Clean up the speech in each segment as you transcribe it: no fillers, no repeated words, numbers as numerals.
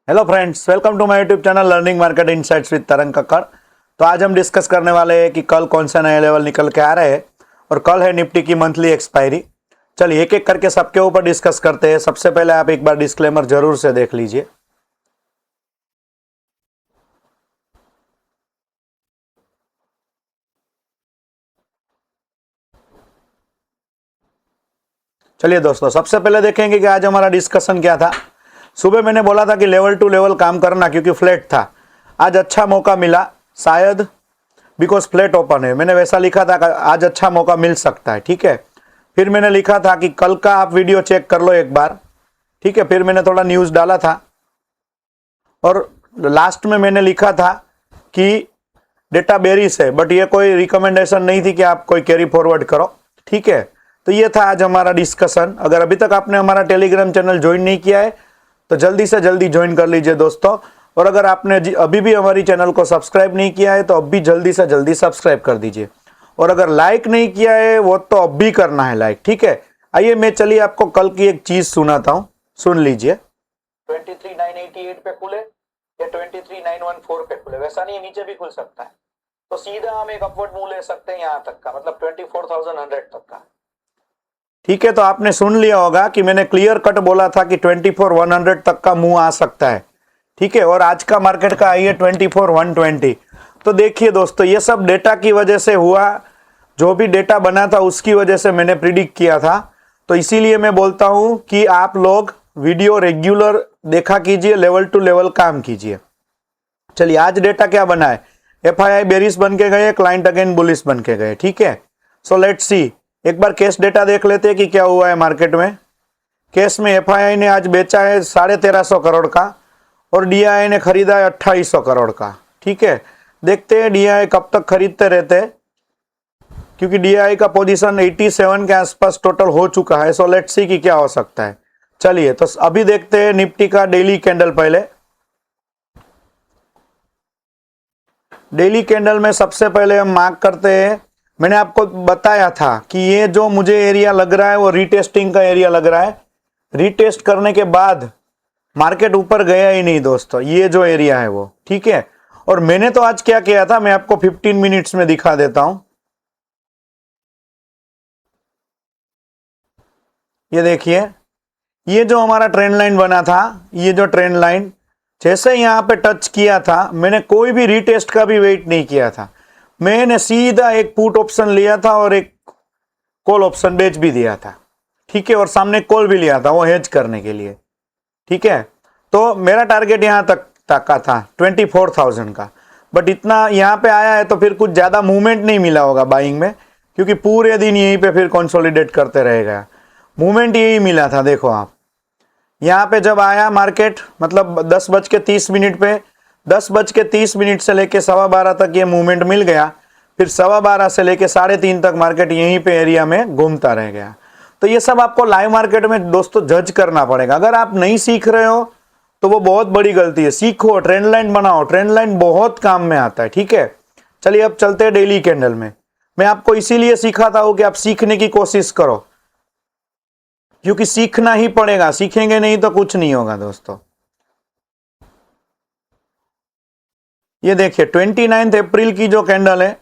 Hello friends, welcome to my YouTube channel learning market insights with Tarang Kakkar. तो आज हम discuss करने वाले हैं कि कल कौन सा नए लेवल निकल के आ रहे हैं और कल है निफ्टी की मंथली एक्सपायरी। चलिए एक एक करके सबके ऊपर डिस्कस करते हैं। सबसे पहले आप एक बार डिस्क्लेमर जरूर से देख लीजिए। चलिए दोस्तों, सबसे पहले देखेंगे कि आज हमारा डिस्कशन क्या था। सुबह मैंने बोला था कि लेवल टू लेवल काम करना क्योंकि फ्लैट था। आज अच्छा मौका मिला, शायद बिकॉज फ्लैट ओपन है। मैंने वैसा लिखा था कि आज अच्छा मौका मिल सकता है। ठीक है, फिर मैंने लिखा था कि कल का आप वीडियो चेक कर लो एक बार। ठीक है, फिर मैंने थोड़ा न्यूज़ डाला था और लास्ट में मैंने लिखा था कि डेटा बेरिश है, बट ये कोई रिकमेंडेशन नहीं थी कि आप कोई कैरी फॉरवर्ड करो। ठीक है, तो ये था आज हमारा डिस्कशन। अगर अभी तक आपने हमारा टेलीग्राम चैनल ज्वाइन नहीं किया है तो जल्दी से जल्दी ज्वाइन कर लीजिए दोस्तों। और अगर आपने अभी भी हमारी चैनल को सब्सक्राइब नहीं किया है तो अब भी जल्दी से जल्दी सब्सक्राइब कर दीजिए। और अगर लाइक नहीं किया है वो तो अब भी करना है लाइक। ठीक है, आइए मैं चलिए आपको कल की एक चीज सुनाता हूं, सुन लीजिए। 23,988 पे खुले या 23,914 पे खुले, वैसा नहीं, नीचे भी खुल सकता है। तो सीधा हम एक अपवर्ड मूव ले सकते हैं यहां तक का, मतलब 24,100 तक का। ठीक है, तो आपने सुन लिया होगा कि मैंने क्लियर कट बोला था कि 24,100 तक का मूव आ सकता है। ठीक है, और आज का मार्केट का आई है 24,120। तो देखिए दोस्तों, ये सब डेटा की वजह से हुआ। जो भी डेटा बना था उसकी वजह से मैंने प्रिडिक्ट किया था। तो इसीलिए मैं बोलता हूं कि आप लोग वीडियो रेगुलर देखा कीजिए, लेवल टू लेवल काम कीजिए। चलिए आज डेटा क्या बना है। एफआईआई बेरिश बन के गए, क्लाइंट अगेन बुलिश बन के गए। ठीक है, सो लेट्स सी, एक बार कैश डेटा देख लेते हैं कि क्या हुआ है मार्केट में। कैश में एफआईआई ने आज बेचा है 1350 करोड़ का और डीआई ने खरीदा है 2800 करोड़ का। ठीक है, देखते हैं डीआई कब तक खरीदते रहते हैं, क्योंकि डीआई का पोजीशन 87 के आसपास टोटल हो चुका है। सो लेट्स सी कि क्या हो सकता है। चलिए तो अभी देखते हैं निफ्टी का डेली कैंडल। पहले डेली कैंडल में सबसे पहले हम मार्क करते हैं। मैंने आपको बताया था कि ये जो मुझे एरिया लग रहा है वो रीटेस्टिंग का एरिया लग रहा है। रीटेस्ट करने के बाद मार्केट ऊपर गया ही नहीं दोस्तों, ये जो एरिया है वो। ठीक है, और मैंने तो आज क्या किया था मैं आपको 15 मिनट्स में दिखा देता हूं। ये देखिए, ये जो हमारा ट्रेंड लाइन बना था, ये जो ट्रेंड लाइन जैसे यहां पे टच किया था, मैंने कोई भी रीटेस्ट का भी वेट नहीं किया था। मैंने सीधा एक पुट ऑप्शन लिया था और एक कॉल ऑप्शन बेच भी दिया था। ठीक है, और सामने कॉल भी लिया था वो हेज करने के लिए। ठीक है, तो मेरा टारगेट यहां तक का था 24,000 का, बट इतना यहां पे आया है तो फिर कुछ ज्यादा मूवमेंट नहीं मिला होगा बाइंग में, क्योंकि पूरे दिन यहीं पे फिर कंसोलिडेट करते रहेगा। मूवमेंट यही मिला था। देखो आप यहां पे जब आया मार्केट, मतलब 10:30 पे, 10:30 से लेके 12:15 तक ये मूवमेंट मिल गया। फिर 12:15 से लेके 3:30 तक मार्केट यहीं पे एरिया में घूमता रह गया। तो ये सब आपको लाइव मार्केट में दोस्तों जज करना पड़ेगा। अगर आप नहीं सीख रहे हो तो वो बहुत बड़ी गलती है। सीखो, ट्रेंड लाइन बनाओ, ट्रेंड लाइन बहुत काम में आता है। ठीक है, चलिए अब चलते हैं डेली कैंडल में। मैं आपको इसीलिए सिखाता हूं कि आप सीखने की कोशिश करो, क्योंकि सीखना ही पड़ेगा, सीखेंगे नहीं तो कुछ नहीं होगा दोस्तों। ये देखिए 29 अप्रैल की जो कैंडल है,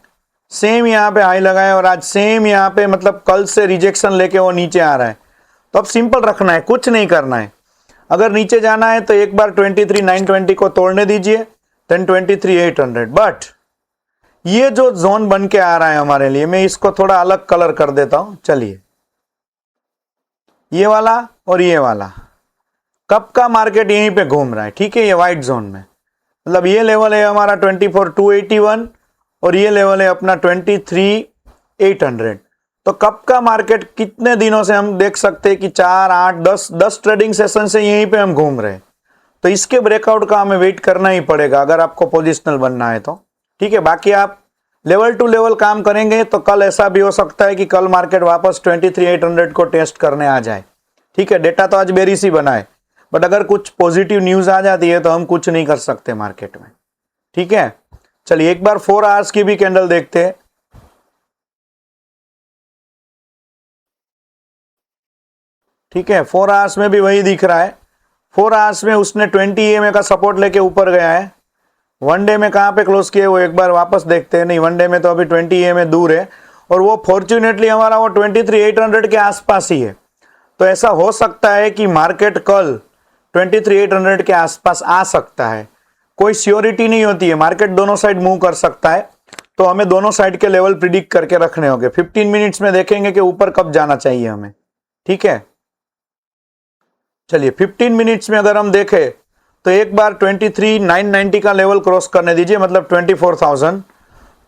सेम यहां पे हाई लगाया और आज सेम यहां पे, मतलब कल से रिजेक्शन लेके वो नीचे आ रहा है। तो अब सिंपल रखना है, कुछ नहीं करना है। अगर नीचे जाना है तो एक बार 23,920 को तोड़ने दीजिए, देन 23,800। बट ये जो जोन बन के आ रहा है हमारे लिए, मैं इसको थोड़ा अलग कलर कर देता हूं। चलिए, ये वाला और ये वाला, कब का मार्केट यहीं पे घूम रहा है। ठीक है, ये व्हाइट जोन में, मतलब ये लेवल है हमारा 24,281 और ये लेवल है अपना 23,800। तो कब का मार्केट कितने दिनों से हम देख सकते हैं कि 4, 8, 10 ट्रेडिंग सेशन से यहीं पे हम घूम रहे हैं। तो इसके ब्रेकआउट का हमें वेट करना ही पड़ेगा अगर आपको पोजिशनल बनना है तो। ठीक है, बाकी आप लेवल टू लेवल काम करेंगे तो कल ऐसा भी हो सकता है कि कल मार्केट वापस 23,800 को टेस्ट करने आ जाए। ठीक है, डेटा तो आज बेरिश ही बना है, बट अगर कुछ पॉजिटिव न्यूज आ जाती है तो हम कुछ नहीं कर सकते मार्केट में। ठीक है, चलिए एक बार 4 आवर्स की भी कैंडल देखते हैं। ठीक है, 4 आवर्स में भी वही दिख रहा है। 4 आवर्स में उसने 20 EMA का सपोर्ट लेके ऊपर गया है। वन डे में कहाँ पे क्लोज किए वो एक बार वापस देखते हैं। नहीं, वन डे में तो अभी 20 EMA दूर है और वो फॉर्चुनेटली हमारा वो 23,800 के आसपास ही है। तो ऐसा हो सकता है कि मार्केट कल 23,800 के आसपास आ सकता है। कोई श्योरिटी नहीं होती है, मार्केट दोनों साइड मूव कर सकता है। तो हमें दोनों साइड के लेवल प्रिडिक्ट करके रखने होंगे। 15 मिनट्स में देखेंगे कि ऊपर कब जाना चाहिए हमें, ठीक है। चलिए 15 मिनट्स में अगर हम देखें तो एक बार 23,990 का लेवल क्रॉस करने दीजिए, मतलब 24,000,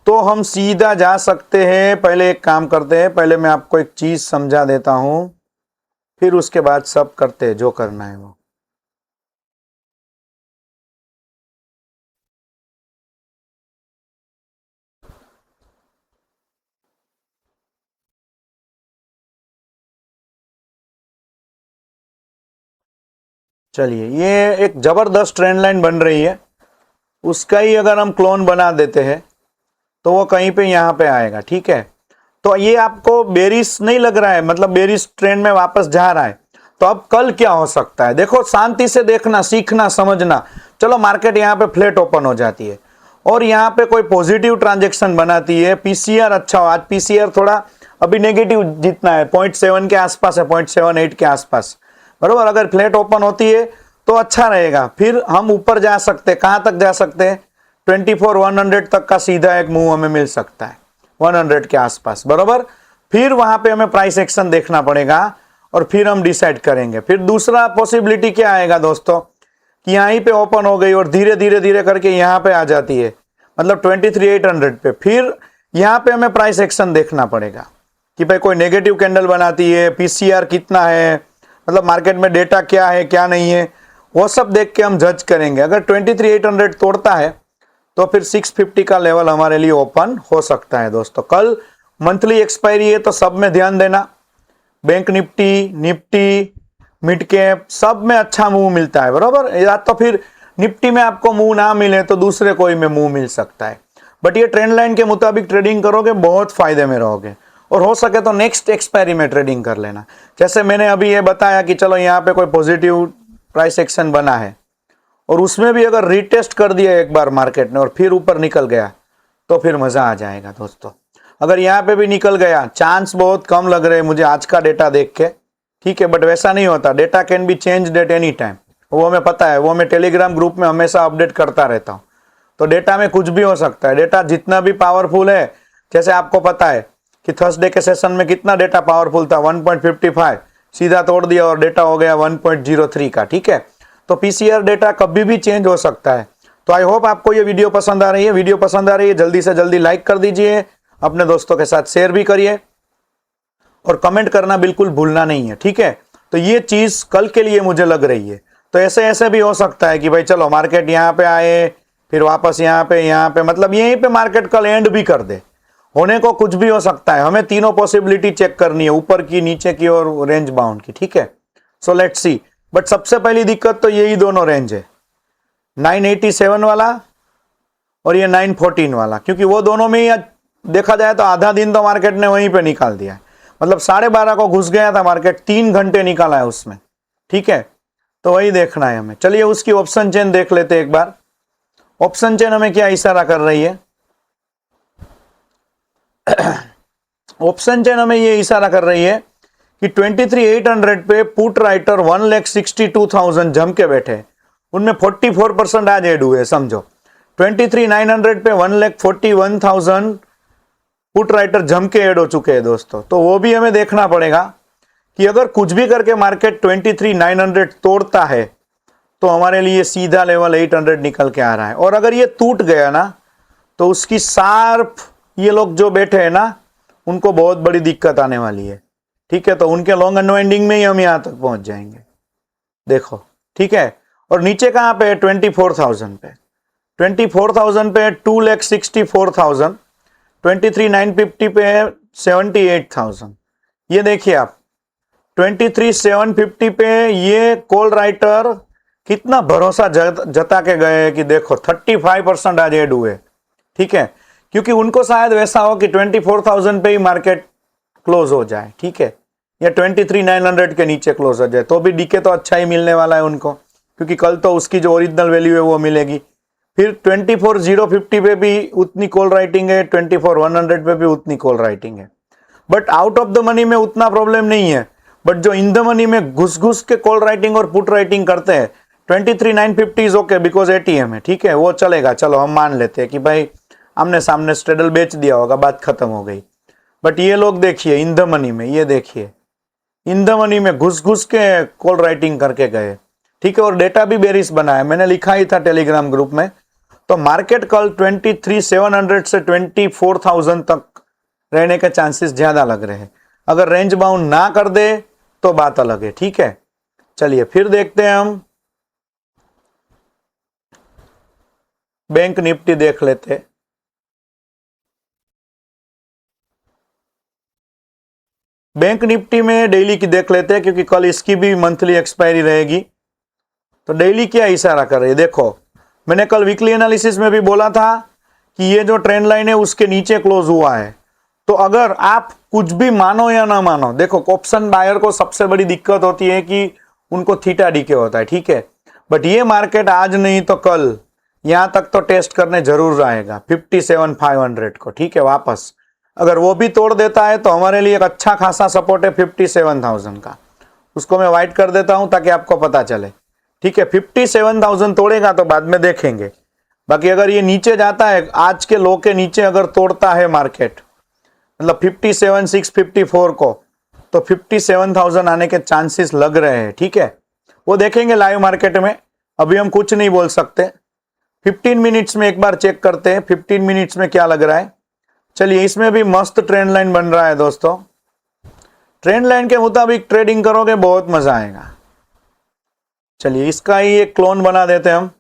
तो हम सीधा जा सकते हैं। पहले एक काम करते हैं, पहले मैं आपको एक चीज समझा देता हूं, फिर उसके बाद सब करते हैं जो करना है वो। चलिए, ये एक जबरदस्त ट्रेंड लाइन बन रही है, उसका ही अगर हम क्लोन बना देते हैं तो वो कहीं पे यहाँ पे आएगा, ठीक है। तो ये आपको बेरिश नहीं लग रहा है, मतलब बेरिश ट्रेंड में वापस जा रहा है। तो अब कल क्या हो सकता है, देखो शांति से देखना, सीखना, समझना। चलो मार्केट यहाँ पे फ्लैट ओपन हो जाती है और यहाँ पे कोई पॉजिटिव ट्रांजेक्शन बनाती है, पीसीआर अच्छा हो। आज पीसीआर थोड़ा अभी नेगेटिव जितना है, 0.7 के आसपास है, 0.78 के आसपास, बरोबर। अगर फ्लैट ओपन होती है तो अच्छा रहेगा, फिर हम ऊपर जा सकते हैं। कहां तक जा सकते हैं, 24,100 तक का सीधा एक मूव हमें मिल सकता है, 100 के आसपास, बरोबर। फिर वहां पे हमें प्राइस एक्शन देखना पड़ेगा और फिर हम डिसाइड करेंगे। फिर दूसरा पॉसिबिलिटी क्या आएगा दोस्तों, कि यहीं पे ओपन हो गई और धीरे धीरे धीरे करके यहाँ पे आ जाती है, मतलब 23,800 पे। फिर यहाँ पे हमें प्राइस एक्शन देखना पड़ेगा कि भाई कोई नेगेटिव कैंडल बनाती है, पीसीआर कितना है, मतलब मार्केट में डेटा क्या है क्या नहीं है, वो सब देख के हम जज करेंगे। अगर 23,800 तोड़ता है तो फिर 650 का लेवल हमारे लिए ओपन हो सकता है दोस्तों। कल मंथली एक्सपायरी है तो सब में ध्यान देना। बैंक निफ्टी, मिड कैप सब में अच्छा मूव मिलता है, बराबर। या तो फिर निफ्टी में आपको मूव ना मिले तो दूसरे कोई में मूव मिल सकता है, बट ये ट्रेंड लाइन के मुताबिक ट्रेडिंग करोगे बहुत फायदे में रहोगे। और हो सके तो नेक्स्ट एक्सपायरी में ट्रेडिंग कर लेना। जैसे मैंने अभी ये बताया कि चलो यहाँ पे कोई पॉजिटिव प्राइस एक्शन बना है और उसमें भी अगर रीटेस्ट कर दिया एक बार मार्केट ने और फिर ऊपर निकल गया तो फिर मजा आ जाएगा दोस्तों। अगर यहाँ पे भी निकल गया, चांस बहुत कम लग रहे हैं मुझे आज का डेटा देख के, ठीक है, बट वैसा नहीं होता। Data can be change at any time, वो हमें पता है, वो मैं टेलीग्राम ग्रुप में हमेशा अपडेट करता रहता हूँ। तो डेटा में कुछ भी हो सकता है। डेटा जितना भी पावरफुल है, जैसे आपको पता है कि थर्सडे के सेशन में कितना डेटा पावरफुल था, 1.55, सीधा तोड़ दिया और डेटा हो गया 1.03 का, ठीक है। तो पीसीआर डेटा कभी भी चेंज हो सकता है। तो आई होप आपको ये वीडियो पसंद आ रही है। वीडियो पसंद आ रही है जल्दी से जल्दी लाइक कर दीजिए, अपने दोस्तों के साथ शेयर भी करिए और कमेंट करना बिल्कुल भूलना नहीं है, ठीक है। तो ये चीज कल के लिए मुझे लग रही है। तो ऐसे ऐसे भी हो सकता है कि भाई चलो मार्केट यहाँ पे आए, फिर वापस यहाँ पे, मतलब यहीं पे मार्केट कल एंड भी कर दे। होने को कुछ भी हो सकता है। हमें तीनों पॉसिबिलिटी चेक करनी है, ऊपर की, नीचे की और रेंज बाउंड की, ठीक है। So let's see. बट सबसे पहली दिक्कत तो यही दोनों रेंज है, 987 वाला और ये 914 वाला, क्योंकि वो दोनों में ही देखा जाए तो आधा दिन तो मार्केट ने वहीं पे निकाल दिया है। मतलब 12:30 को घुस गया था मार्केट, 3 घंटे निकाला है उसमें, ठीक है। तो वही देखना है हमें। चलिए उसकी ऑप्शन चेन देख लेते एक बार। ऑप्शन चेन हमें क्या इशारा कर रही है, ऑप्शन चेन हमें ये इशारा कर रही है कि 23,800 पे पुट राइटर 1,62,000 जम के बैठे, उनमें 44% आज ऐड हुए, समझो। 23,900 पे 1,41,000 पुट राइटर जम के ऐड हो चुके हैं दोस्तों। तो वो भी हमें देखना पड़ेगा कि अगर कुछ भी करके मार्केट 23,900 तोड़ता है तो हमारे लिए सीधा लेवल 800 निकल के आ रहा है। और अगर ये टूट गया ना तो उसकी शार्प, ये लोग जो बैठे हैं ना, उनको बहुत बड़ी दिक्कत आने वाली है, ठीक है। तो उनके लॉन्ग अनवाइंडिंग में ही हम यहां तक पहुंच जाएंगे, देखो, ठीक है। और नीचे कहां पे, 24,000 पे, 24,000 पे 2,64,000, 23,950 पे 78,000। ये देखिए आप, 23,750 पे ये कॉल राइटर कितना भरोसा जता के गए कि देखो 35% आज ऐड हुए, ठीक है। क्योंकि उनको शायद वैसा हो कि 24,000 पे ही मार्केट क्लोज हो जाए, ठीक है, या 23,900 के नीचे क्लोज हो जाए, तो भी डीके तो अच्छा ही मिलने वाला है उनको, क्योंकि कल तो उसकी जो ओरिजिनल वैल्यू है वो मिलेगी। फिर 24,050 पे भी उतनी कॉल राइटिंग है, 24,100 पे भी उतनी कॉल राइटिंग है। But out of the money में उतना प्रॉब्लम नहीं है, बट जो इन द मनी में घुस घुस के कॉल राइटिंग और पुट राइटिंग करते हैं 23,950 इज ओके बिकॉज एटीएम है, ठीक है, वो चलेगा, चलो हम मान लेते हैं कि भाई आमने सामने स्ट्रेडल बेच दिया होगा, बात खत्म हो गई। बट ये लोग देखिए इन द मनी में, ये देखिए इन द मनी में घुस घुस के कॉल राइटिंग करके गए, ठीक है, और डेटा भी बेरिस बनाया, मैंने लिखा ही था टेलीग्राम ग्रुप में। तो मार्केट कल 23,700 से 24,000 तक रहने के चांसेस ज्यादा लग रहे हैं। अगर रेंज बाउंड ना कर दे तो बात अलग है, ठीक है। चलिए फिर देखते हैं, हम बैंक निफ्टी देख लेते हैं। बैंक निफ्टी में डेली की देख लेते हैं क्योंकि कल इसकी भी मंथली एक्सपायरी रहेगी। तो डेली क्या इशारा कर रही है, देखो मैंने कल वीकली एनालिसिस में भी बोला था कि ये जो ट्रेंड लाइन है उसके नीचे क्लोज हुआ है। तो अगर आप कुछ भी मानो या ना मानो, देखो ऑप्शन बायर को सबसे बड़ी दिक्कत होती है कि उनको थीटा डीके होता है, ठीक है, बट ये मार्केट आज नहीं तो कल यहां तक तो टेस्ट करने जरूर आएगा 57,500 को, ठीक है। वापस अगर वो भी तोड़ देता है तो हमारे लिए एक अच्छा खासा सपोर्ट है 57,000 का, उसको मैं वाइट कर देता हूं ताकि आपको पता चले, ठीक है। 57,000 तोड़ेगा तो बाद में देखेंगे। बाकी अगर ये नीचे जाता है, आज के लो के नीचे अगर तोड़ता है मार्केट, मतलब 57,654 को, तो 57,000 आने के चांसेस लग रहे हैं, ठीक है। वो देखेंगे लाइव मार्केट में, अभी हम कुछ नहीं बोल सकते। 15 मिनट्स में एक बार चेक करते हैं 15 मिनट्स में क्या लग रहा है। चलिए इसमें भी मस्त ट्रेंड लाइन बन रहा है दोस्तों, ट्रेंड लाइन के मुताबिक ट्रेडिंग करोगे बहुत मजा आएगा। चलिए इसका ही एक क्लोन बना देते हैं हम,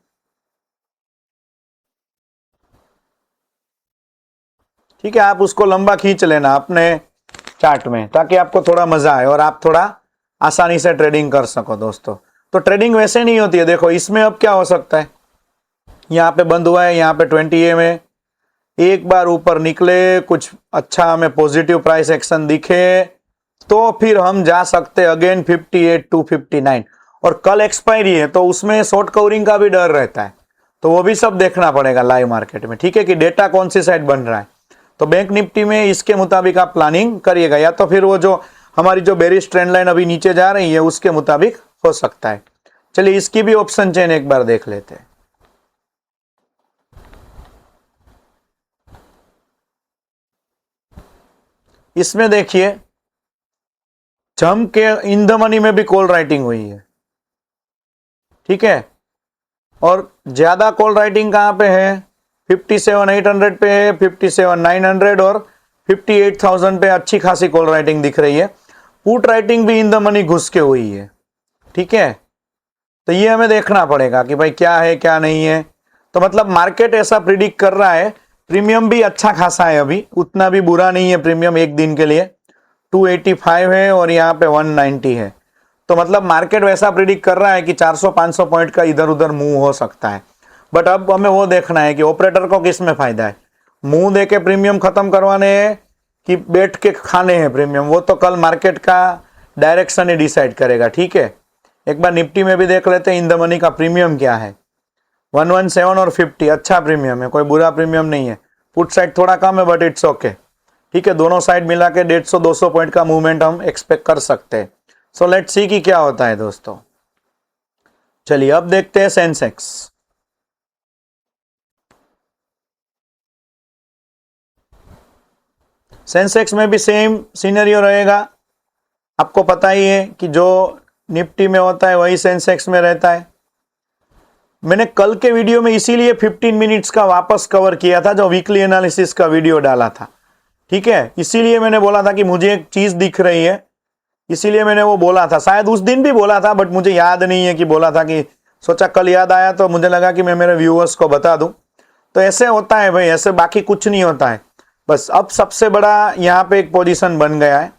ठीक है। आप उसको लंबा खींच लेना अपने चार्ट में ताकि आपको थोड़ा मजा आए और आप थोड़ा आसानी से ट्रेडिंग कर सको दोस्तों। तो ट्रेडिंग वैसे नहीं होती है, देखो इसमें अब क्या हो सकता है, यहाँ पे बंद हुआ है, यहाँ पे 20A में एक बार ऊपर निकले, कुछ अच्छा हमें पॉजिटिव प्राइस एक्शन दिखे तो फिर हम जा सकते अगेन 58,259। और कल एक्सपायरी है तो उसमें शॉर्ट कवरिंग का भी डर रहता है, तो वो भी सब देखना पड़ेगा लाइव मार्केट में, ठीक है, कि डेटा कौन सी साइड बन रहा है। तो बैंक निफ्टी में इसके मुताबिक आप प्लानिंग करिएगा, या तो फिर वो जो हमारी जो बेरिश ट्रेंड लाइन अभी नीचे जा रही है उसके मुताबिक हो सकता है। चलिए इसकी भी ऑप्शन चेन एक बार देख लेते हैं। इसमें देखिए जम के इन द मनी में भी कॉल राइटिंग हुई है, ठीक है, और ज्यादा कॉल राइटिंग कहां पे है, 57,800 पे है, 57,900 और 58,000 पे अच्छी खासी कॉल राइटिंग दिख रही है। पुट राइटिंग भी इन द मनी घुस के हुई है, ठीक है। तो ये हमें देखना पड़ेगा कि भाई क्या है क्या नहीं है। तो मतलब मार्केट ऐसा प्रिडिक्ट कर रहा है, प्रीमियम भी अच्छा खासा है, अभी उतना भी बुरा नहीं है प्रीमियम, एक दिन के लिए 285 है और यहाँ पे 190 है। तो मतलब मार्केट वैसा प्रिडिक्ट कर रहा है कि 400-500 पॉइंट का इधर उधर मूव हो सकता है। बट अब हमें वो देखना है कि ऑपरेटर को किस में फायदा है, मुंह दे के प्रीमियम खत्म करवाने हैं कि बैठ के खाने हैं प्रीमियम, वो तो कल मार्केट का डायरेक्शन ही डिसाइड करेगा, ठीक है। एक बार निफ्टी में भी देख लेते हैं इन द मनी का प्रीमियम क्या है, 117 और 50 अच्छा प्रीमियम है, कोई बुरा प्रीमियम नहीं है। पुट साइड थोड़ा कम है बट इट्स ओके, ठीक है। दोनों साइड मिला के 150-200 पॉइंट का मूवमेंट हम एक्सपेक्ट कर सकते हैं। सो लेट्स सी कि क्या होता है दोस्तों। चलिए अब देखते हैं सेंसेक्स। सेंसेक्स में भी सेम सिनेरियो रहेगा, आपको पता ही है कि जो निफ्टी में होता है वही सेंसेक्स में रहता है। मैंने कल के वीडियो में इसीलिए 15 मिनट्स का वापस कवर किया था, जो वीकली एनालिसिस का वीडियो डाला था, ठीक है। इसीलिए मैंने बोला था कि मुझे एक चीज दिख रही है, इसीलिए मैंने वो बोला था, शायद उस दिन भी बोला था बट मुझे याद नहीं है कि बोला था, कि सोचा कल याद आया तो मुझे लगा कि मैं मेरे व्यूअर्स को बता दूं। तो ऐसे होता है भाई, ऐसे बाकी कुछ नहीं होता है। बस अब सबसे बड़ा यहाँ पे एक पोजीशन बन गया है,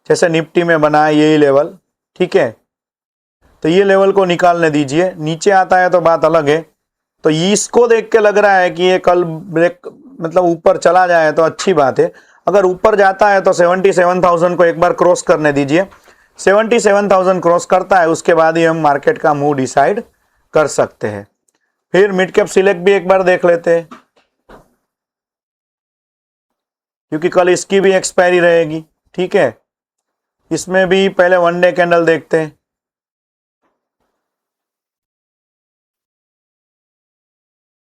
जैसे निफ्टी में बना है यही लेवल, ठीक है। तो ये लेवल को निकालने दीजिए, नीचे आता है तो बात अलग है। तो इसको देख के लग रहा है कि ये कल ब्रेक मतलब ऊपर चला जाए तो अच्छी बात है। अगर ऊपर जाता है तो 77,000 को एक बार क्रॉस करने दीजिए, 77,000 क्रॉस करता है उसके बाद ही हम मार्केट का मूव डिसाइड कर सकते हैं। फिर मिड कैप सिलेक्ट भी एक बार देख लेते हैं, क्योंकि कल इसकी भी एक्सपायरी रहेगी। ठीक है, इसमें भी पहले 1 डे कैंडल देखते हैं।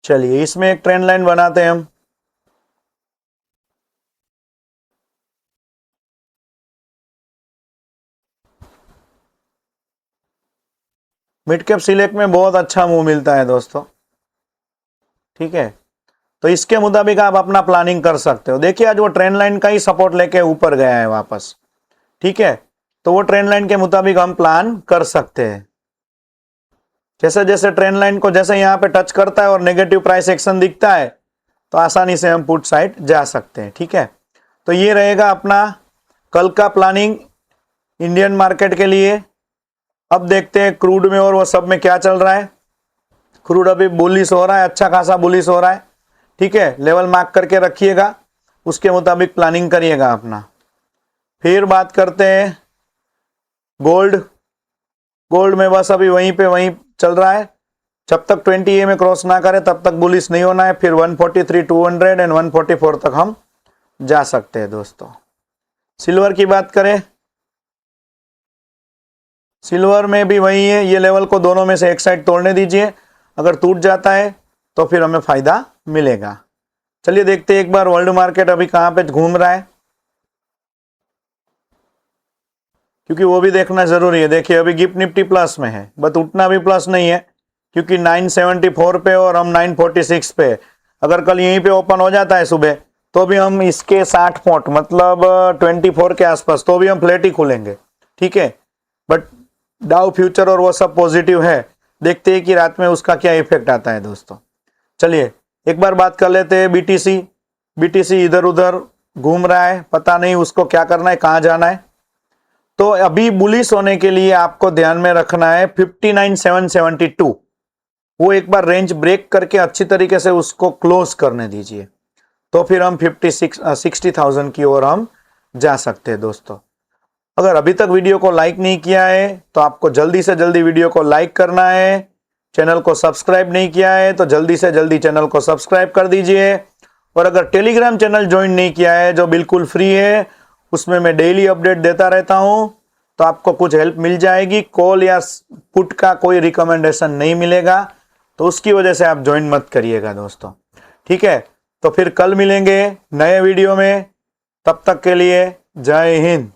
चलिए इसमें एक ट्रेंड लाइन बनाते हैं हम। मिड कैप सिलेक्ट में बहुत अच्छा मूव मिलता है दोस्तों। ठीक है, तो इसके मुताबिक आप अपना प्लानिंग कर सकते हो। देखिए आज वो ट्रेंड लाइन का ही सपोर्ट लेके ऊपर गया है वापस। ठीक है, तो वो ट्रेंड लाइन के मुताबिक हम प्लान कर सकते हैं। जैसे जैसे ट्रेंड लाइन को जैसे यहाँ पे टच करता है और नेगेटिव प्राइस एक्शन दिखता है तो आसानी से हम पुट साइड जा सकते हैं। ठीक है, तो ये रहेगा अपना कल का प्लानिंग इंडियन मार्केट के लिए। अब देखते हैं क्रूड में और वो सब में क्या चल रहा है। क्रूड अभी बुलिश हो रहा है, अच्छा खासा बुलिश हो रहा है। ठीक है, लेवल मार्क करके रखिएगा, उसके मुताबिक प्लानिंग करिएगा अपना। फिर बात करते हैं गोल्ड। गोल्ड में बस अभी वहीं चल रहा है। जब तक 20 में क्रॉस ना करे तब तक बुलिश नहीं होना है। फिर 143 200 एंड 144 तक हम जा सकते हैं दोस्तों। सिल्वर की बात करें, सिल्वर में भी वही है, ये लेवल को दोनों में से एक साइड तोड़ने दीजिए। अगर टूट जाता है तो फिर हमें फायदा मिलेगा। चलिए देखते हैं एक बार वर्ल्ड मार्केट अभी कहां पे घूम रहा है, क्योंकि वो भी देखना जरूरी है। देखिए अभी गिफ्ट निफ्टी प्लस में है, बट उतना भी प्लस नहीं है, क्योंकि 974 पे और हम 946 पे। अगर कल यहीं पे ओपन हो जाता है सुबह तो भी हम इसके 60 पॉइंट मतलब 24 के आसपास तो भी हम फ्लैट ही खुलेंगे। ठीक है, बट डाउ फ्यूचर और वो सब पॉजिटिव है। देखते हैं कि रात में उसका क्या इफेक्ट आता है दोस्तों। चलिए एक बार बात कर लेते हैं बीटीसी। बीटीसी इधर उधर घूम रहा है, पता नहीं उसको क्या करना है, कहाँ जाना है। तो अभी बुलिश होने के लिए आपको ध्यान में रखना है 59,772, वो एक बार रेंज ब्रेक करके अच्छी तरीके से उसको क्लोज करने दीजिए, तो फिर हम 60,000 की ओर हम जा सकते हैं दोस्तों। अगर अभी तक वीडियो को लाइक नहीं किया है तो आपको जल्दी से जल्दी वीडियो को लाइक करना है। चैनल को सब्सक्राइब नहीं किया है तो जल्दी से जल्दी चैनल को सब्सक्राइब कर दीजिए। और अगर टेलीग्राम चैनल ज्वाइन नहीं किया है जो बिल्कुल फ्री है, उसमें मैं डेली अपडेट देता रहता हूं, तो आपको कुछ हेल्प मिल जाएगी। कॉल या पुट का कोई रिकमेंडेशन नहीं मिलेगा, तो उसकी वजह से आप ज्वाइन मत करिएगा दोस्तों। ठीक है, तो फिर कल मिलेंगे नए वीडियो में, तब तक के लिए जय हिंद।